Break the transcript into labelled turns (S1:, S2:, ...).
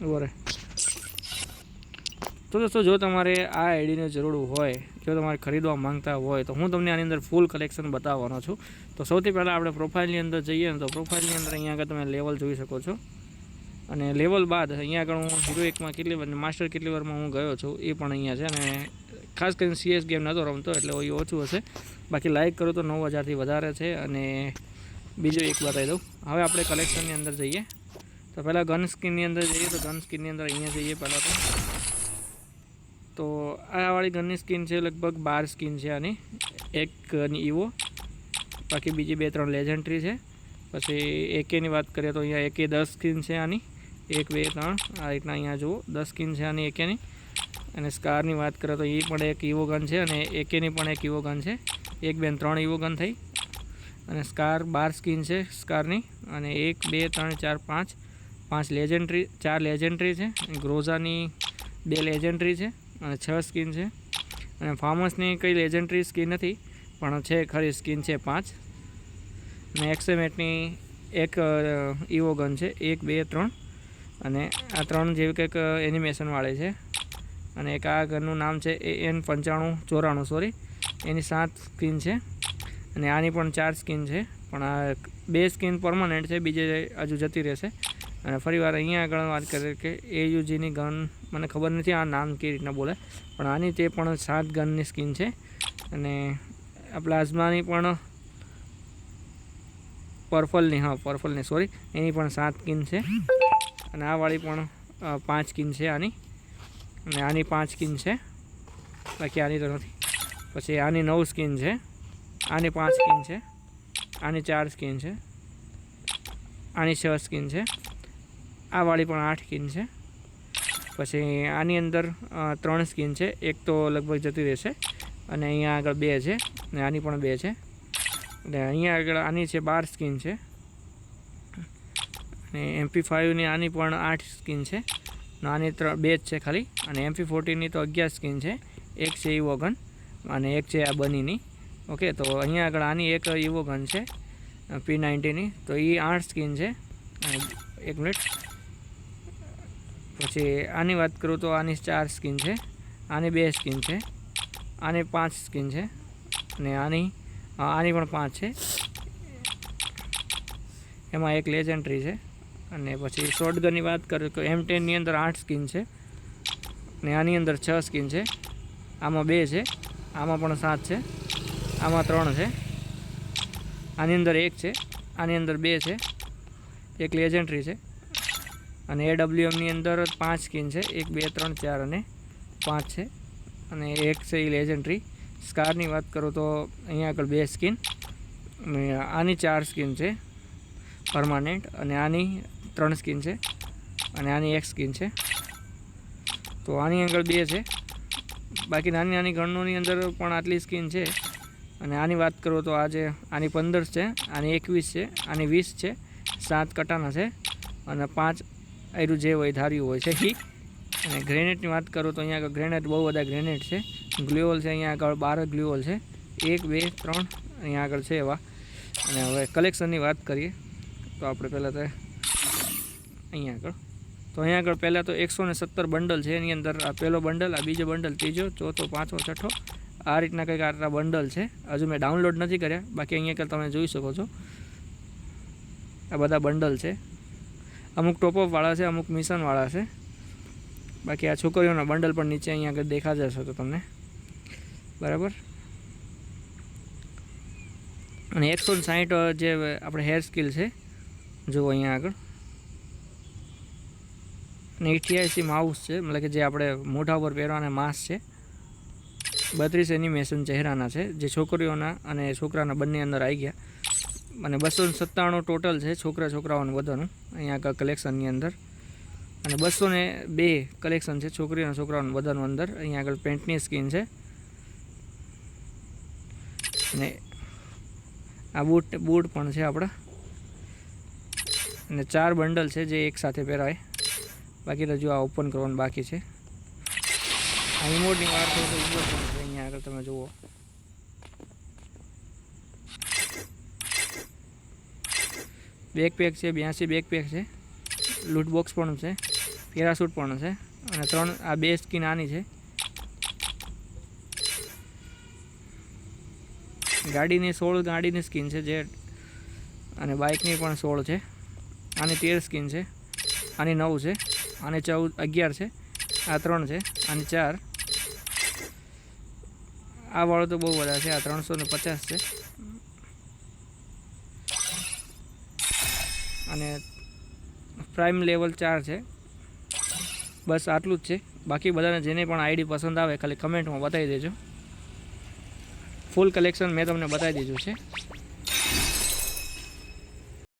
S1: બરાબર। તો દોસ્તો જો તમારે આ આઈડીની જરૂર હોય, જો તમારે ખરીદવા માંગતા હોય તો હું તમને આની અંદર ફૂલ કલેક્શન બતાવવાનો છું। તો સૌથી પહેલાં આપણે પ્રોફાઇલની અંદર જઈએ ને તો પ્રોફાઇલની અંદર અહીંયા આગળ તમે લેવલ જોઈ શકો છો। અને લેવલ બાદ અહીંયા આગળ હું હીરો 1માં કેટલી વાર માસ્ટર કેટલી વારમાં હું ગયો છું એ પણ અહીંયા છે। અને ખાસ કરીને CS ગેમ નહોતો રમતો એટલે એ ઓછું હશે, બાકી લાઇક કરો તો 9000થી વધારે છે। અને બીજું એક બતાવી દઉં, હવે આપણે કલેક્શનની અંદર જઈએ તો પહેલાં ગન સ્કિનની અંદર જઈએ તો ગન સ્કિનની અંદર અહીંયા જઈએ પહેલાં તો આ વાળી ગનની સ્કિન છે લગભગ 12 સ્કિન છે આની, એક ઈવો, બાકી બીજી 2-3 લેજન્ડરી છે। પછી એકેની વાત કરીએ તો અહીંયા એકે 10 સ્કિન છે આની, 1 2 3 આ રીતના અહીંયા જુઓ 10 સ્કિન છે આની એકેની। અને સ્કારની વાત કરીએ તો એ પણ એક ઈવો ગન છે અને એકેની પણ એક ઈવો ગન છે, 1 2 3 ઈવો ગન થઈ। અને સ્કાર 12 સ્કિન છે સ્કારની, અને 1 2 3 4 5 લેજન્ડરી, 4 લેજન્ડરી છે। ગ્રોઝાની 2 લેજન્ડરી છે અને 6 સ્કિન છે। અને ફાર્મસની કઈ લેજન્ડરી સ્કિન નથી પણ છે ખરી સ્કિન છે 5। અને એક્સએમેટની એક ઈવો ગન છે 1 2 3, અને આ 3 જેવી કંઈક એનિમેશનવાળી છે। અને એક આ ગનનું નામ છે AN9594 સોરી, એની 7 સ્કિન છે। અને આની પણ 4 સ્કિન છે, પણ આ 2 સ્કિન પરમાનન્ટ છે, બીજે હજુ જતી રહેશે। અને ફરીવાર અહીંયા આગળ વાત કરીએ કે AUGની ગન મને ખબર નથી આ નામ કેવી રીતના બોલે, પણ આની તે પણ 7 ગનની સ્કિન છે। અને આ પ્લાઝમાની પણ પર્પલની સોરી એની પણ 7 સ્કિન છે। અને આ વાળી પણ 5 સ્કિન છે આની, અને આની 5 સ્કિન છે, બાકી આની તો નથી। પછી આની 9 સ્કિન છે, આની 5 સ્કિન છે, આની 4 સ્કિન છે, આની 6 સ્કિન છે, આ વાળી પણ 8 સ્કિન છે। પછી આની અંદર 3 સ્કિન છે, એક તો લગભગ જતી રહેશે, અને અહીંયા આગળ 2 છે, અને આની પણ 2 છે। અને અહીંયા આગળ આની છે 12 સ્કિન છે, અને MP5ની આની પણ 8 સ્કિન છે, આની 2 જ છે ખાલી। અને MP40ની તો 11 સ્કિન છે, એક છે ઈવો ગન અને એક છે આ બનીની। ઓકે, તો અહીંયા આગળ આની એક ઈવો ગન છે P90ની, તો એ 8 સ્કિન છે। એક મિનિટ, પછી આની વાત કરું તો આની 4 સ્કિન છે, આની 2 સ્કિન છે, આની 5 સ્કિન છે, અને આની પણ 5 છે, એમાં એક લેજન્ડરી છે। અને પછી શોટગનની વાત કરું તો M10ની અંદર 8 સ્કિન છે, અને આની અંદર 6 સ્કિન છે, આમાં 2 છે, આમાં પણ 7 છે, આમાં 3 છે, આની અંદર 1 છે, આની અંદર 2 છે, એક લેજન્ડરી છે। અને AWMની અંદર 5 સ્કિન છે, 1 2 3 4 અને 5 છે, અને એક છે એ લેજન્ડરી। સ્કારની વાત કરું તો અહીંયા આગળ 2 સ્કિન, અને આની 4 સ્કિન છે પરમાનન્ટ, અને આની 3 સ્કિન છે, અને આની 1 સ્કિન છે। તો આની આગળ 2 છે, બાકી નાની ગણોની અંદર પણ આટલી સ્કિન છે। અને આની વાત કરું તો આજે આની 15 છે, આની 21 છે, આની 20 છે, 7 કટાના છે, અને 5 આયરું જે હોય ધાર્યું હોય છે એ। અને ગ્રેનેડની વાત કરું તો અહીંયા આગળ ગ્રેનેડ બહુ બધા ગ્રેનેડ છે, ગ્લ્યુઅલ છે અહીંયા આગળ 12 ગ્લ્યુઅલ છે, 1 2 3 અહીંયા આગળ છે એવા। અને હવે કલેક્શનની વાત કરીએ તો આપણે પહેલાં તો અહીંયા આગળ પહેલાં તો 117 બંડલ છે, એની અંદર આ પહેલો બંડલ, આ બીજો બંડલ, ત્રીજો, ચોથો, પાંચમો, છઠ્ઠો, આ રીતના કંઈક આટલા બંડલ છે। હજુ મેં ડાઉનલોડ નથી કર્યા, બાકી અહીંયા આગળ તમે જોઈ શકો છો આ બધા બંડલ છે। અમુક ટોપઅપવાળા છે, અમુક મિશનવાળા છે, બાકી આ છોકરીઓના બંડલ પણ નીચે અહીંયા આગળ દેખા જશે તો તમને બરાબર। અને 160 જે આપણે હેર સ્કિલ છે જુઓ અહીંયા આગળ, અને 88 માઉસ છે, મતલબ કે જે આપણે મોઢા ઉપર પહેરવાના માસ્ક છે, 32 એનિમેશન ચહેરાના છે જે છોકરીઓના અને છોકરાના બંને અંદર આવી ગયા। અને 297 ટોટલ છે છોકરાઓનું બધાનું અહીંયા આગળ કલેક્શનની અંદર, અને 202 કલેક્શન છે છોકરીઓ અને છોકરાઓનું બધાનું અંદર। અહીંયા આગળ પેન્ટની સ્કિન છે, અને આ બૂટ પણ છે આપણા, અને 4 બંડલ છે જે એક સાથે પહેરાય, બાકી તો જો આ ઓપન કરવાનું બાકી છે। આ ઇમોટની વાત કરું તો ઇમોટ પણ છે અહીંયા આગળ તમે જુઓ, બેકપેક છે 82 બેકપેક છે, લૂટ બોક્સ પણ છે, પેરાશૂટ પણ છે અને 3 આ 2 સ્કીન આની છે. ગાડીની 16 ગાડીની સ્કીન છે જે, અને બાઇકની પણ 16 છે. આની 13 સ્કીન છે, આની 9 છે, આની 11 છે, આ 3 છે, આની 4. આ વાળો તો બહુ બધા છે, આ 350 છે. અને પ્રાઇમ લેવલ 4 છે. બસ આટલું જ છે. બાકી બધાને જેને પણ આઈડી પસંદ આવે ખાલી કમેન્ટમાં બતાવી દેજો. ફૂલ કલેક્શન મેં તમને બતાવી દીધું છે.